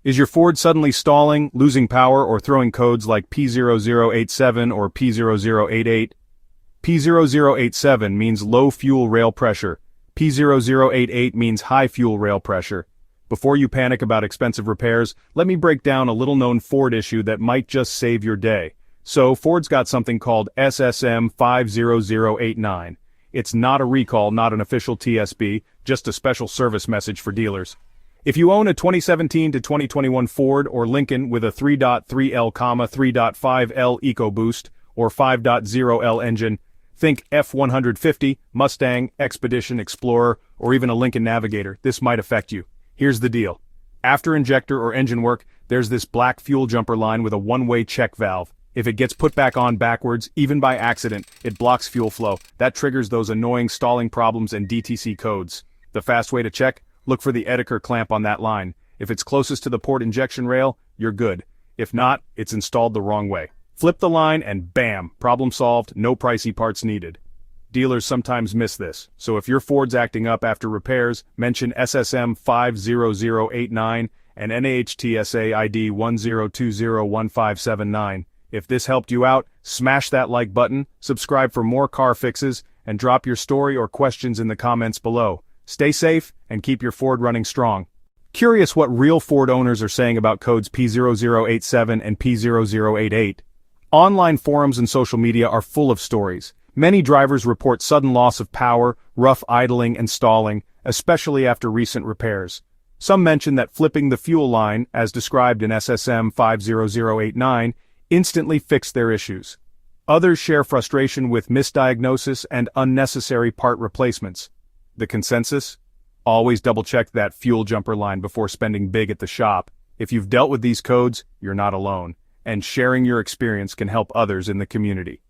Is your Ford suddenly stalling, losing power, or throwing codes like P0087 or P0088? P0087 means low fuel rail pressure. P0088 means high fuel rail pressure. Before you panic about expensive repairs, let me break down a little-known Ford issue that might just save your day. So, Ford's got something called SSM 50089. It's not a recall, not an official TSB, just a special service message for dealers. If you own a 2017 to 2021 Ford or Lincoln with a 3.3L, 3.5L EcoBoost or 5.0L engine, think F-150, Mustang, Expedition, Explorer, or even a Lincoln Navigator, this might affect you. Here's the deal. After injector or engine work, there's this black fuel jumper line with a one-way check valve. If it gets put back on backwards, even by accident, it blocks fuel flow. That triggers those annoying stalling problems and DTC codes. The fast way to check? Look for the Oetiker clamp on that line. If it's closest to the port injection rail, you're good. If not, it's installed the wrong way. Flip the line and bam, problem solved, no pricey parts needed. Dealers sometimes miss this, so if your Ford's acting up after repairs, mention SSM 50089 and NHTSA ID 10201579. If this helped you out, smash that like button, subscribe for more car fixes, and drop your story or questions in the comments below. Stay safe, and keep your Ford running strong. Curious what real Ford owners are saying about codes P0087 and P0088. Online forums and social media are full of stories. Many drivers report sudden loss of power, rough idling and stalling, especially after recent repairs. Some mention that flipping the fuel line, as described in SSM 50089, instantly fixed their issues. Others share frustration with misdiagnosis and unnecessary part replacements. The consensus? Always double-check that fuel jumper line before spending big at the shop. If you've dealt with these codes, you're not alone, and sharing your experience can help others in the community.